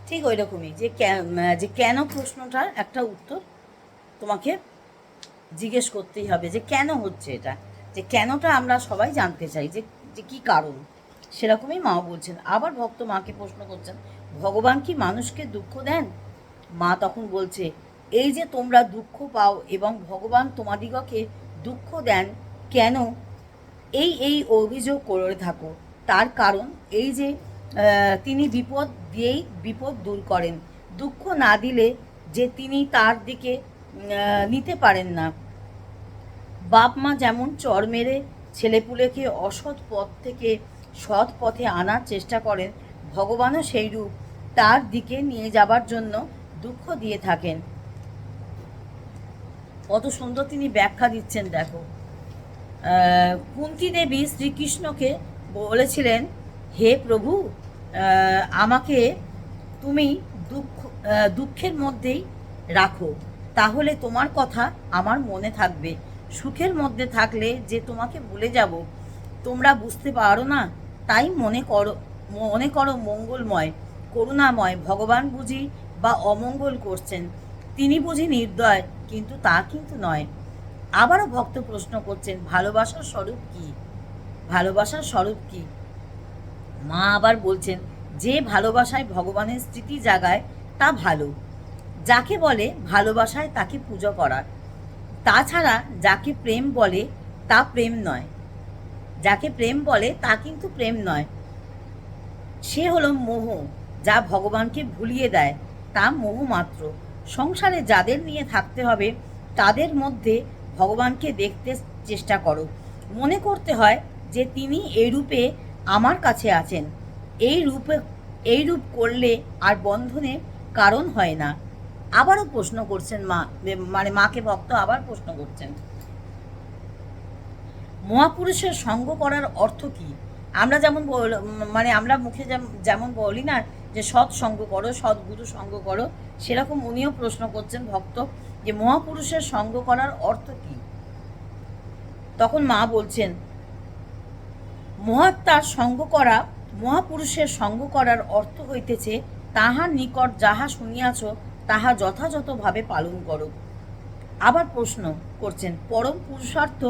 ঠিক ওই রকমই যে কেন প্রশ্নটার একটা উত্তর তোমাকে জিজ্ঞেস করতেই হবে, যে কেন হচ্ছে এটা, যে কেনটা আমরা সবাই জানতে চাই, যে যে কী কারণ। সেরকমই মাও বলছেন। আবার ভক্ত মাকে প্রশ্ন করছেন, ভগবান কি মানুষকে দুঃখ দেন? মা তখন বলছে, এই যে তোমরা দুঃখ পাও এবং ভগবান তোমাদিগকে দুঃখ দেন কেন, এই অভিযোগ করে থাকো, তার কারণ এই যে তিনি বিপদ দিয়েই বিপদ দূর করেন। দুঃখ না দিলে যে তিনি তার দিকে নিতে পারেন না। বাপ মা যেমন চর মেরে ছেলেপুলেকে অসৎ পথ থেকে সৎ পথে আনার চেষ্টা করেন, ভগবানও সেইরূপ তার দিকে নিয়ে যাবার জন্য দুঃখ দিয়ে থাকেন। কত সুন্দর তিনি ব্যাখ্যা দিচ্ছেন দেখো। কুন্তী দেবী শ্রীকৃষ্ণকে বলেছিলেন, হে প্রভু, আমাকে তুমি দুঃখের মধ্যেই রাখো, তাহলে তোমার কথা আমার মনে থাকবে। সুখের মধ্যে থাকলে যে তোমাকে ভুলে যাব, তোমরা বুঝতে পারো না, তাই মনে করো মঙ্গলময় করুণাময় ভগবান বুঝি বা অমঙ্গল করছেন, তিনি বুঝি নির্দয়, কিন্তু তা কিন্তু নয়। আবারও ভক্ত প্রশ্ন করছেন, ভালোবাসার স্বরূপ কি? ভালোবাসার স্বরূপ কি? মা আবার বলছেন, যে ভালোবাসায় ভগবানের স্মৃতি জাগায় তা ভালো। যাকে বলে ভালোবাসায় তাকে পুজো করা। তাছাড়া যাকে প্রেম বলে তা প্রেম নয়। যাকে প্রেম বলে তা কিন্তু প্রেম নয়, সে হলো মোহ। যা ভগবানকে ভুলিয়ে দেয় তা মোহ মাত্র। সংসারে যাদের নিয়ে থাকতে হবে তাদের মধ্যে ভগবানকে দেখতে চেষ্টা করো। মনে করতে হয় যে তিনি এই রূপে আমার কাছে আছেন। এই রূপ করলে আর বন্ধনের কারণ হয় না। আবারও প্রশ্ন করছেন মা, মানে মাকে ভক্ত আবার প্রশ্ন করছেন, মহাপুরুষের সঙ্গ করার অর্থ কী? আমরা যেমন মানে আমরা মুখে যেমন বলি না যে সৎ সঙ্গ করো, সৎগুরু সঙ্গ করো, সেরকম উনিও প্রশ্ন করছেন ভক্ত, যে মহাপুরুষের সঙ্গ করার অর্থ কী? তখন মা বলছেন, মহাত্মার সঙ্গ করা, মহাপুরুষের সঙ্গ করার অর্থ হইতেছে তাহার নিকট যাহা শুনিয়াছ তাহা যথাযথভাবে পালন করো। আবার প্রশ্ন করছেন, পরম পুরুষার্থ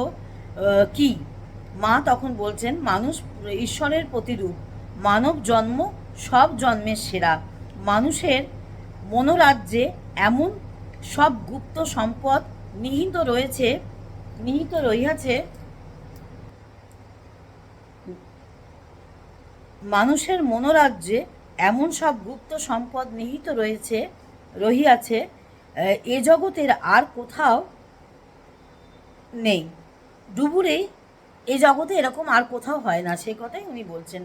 কি? মা তখন বলছেন, মানুষ ঈশ্বরের প্রতিরূপ, মানব জন্ম সব জন্মের সেরা। মানুষের মনোরাজ্যে এমন সব গুপ্ত সম্পদ নিহিত রহিয়াছে, মানুষের মনোরাজ্যে এমন সব গুপ্ত সম্পদ নিহিত রহিয়াছে, এ জগতের আর কোথাও নেই। ডুবুরে এ জগতে এরকম আর কোথাও হয় না, সে কথাই উনি বলছেন।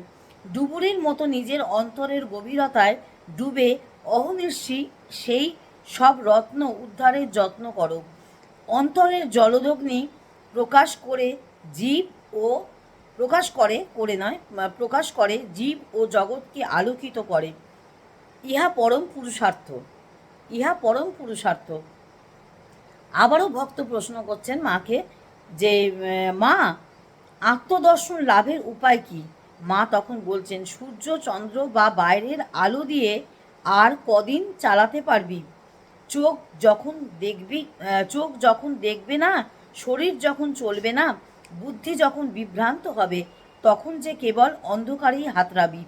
ডুবুরির মতো নিজের অন্তরের গভীরতায় ডুবে অহনির্ষী সেই সব রত্ন উদ্ধারের যত্ন করো। অন্তরের জলদগ্নি প্রকাশ করে জীব ও প্রকাশ করে জীব ও জগৎকে আলোকিত করে। ইহা পরম পুরুষার্থ। আবারও ভক্ত প্রশ্ন করছেন মাকে, যে মা, আত্মদর্শন লাভের উপায় কি? মা তখন বলছেন, সূর্য চন্দ্র বা বাইরের আলো দিয়ে আর কদিন চালাতে পারবি? চোখ যখন দেখবে না, শরীর যখন চলবে না, বুদ্ধি যখন বিভ্রান্ত হবে, তখন যে কেবল অন্ধকারেই হাতড়াবি।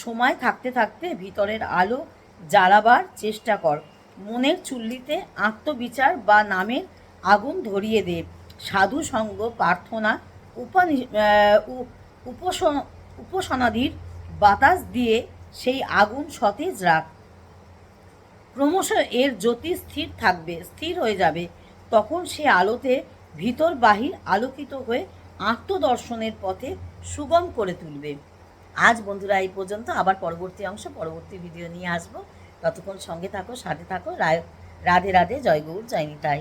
সময় থাকতে থাকতে ভিতরের আলো জ্বালাবার চেষ্টা কর। মনের চুল্লিতে আত্মবিচার বা নামের আগুন ধরিয়ে দে। সাধু সঙ্গ, প্রার্থনা, উপাসনাদির বাতাস দিয়ে সেই আগুন সতেজ রাখ। ক্রমশ এর জ্যোতি স্থির হয়ে যাবে। তখন সে আলোতে ভিতর বাহির আলোকিত হয়ে আত্মদর্শনের পথে সুগম করে তুলবে। আজ বন্ধুরা এই পর্যন্ত। আবার পরবর্তী ভিডিও নিয়ে আসবো। ততক্ষণ সঙ্গে থাকো, সাথে থাকো। রাধে রাধে, জয় গৌর, জয় নিতাই।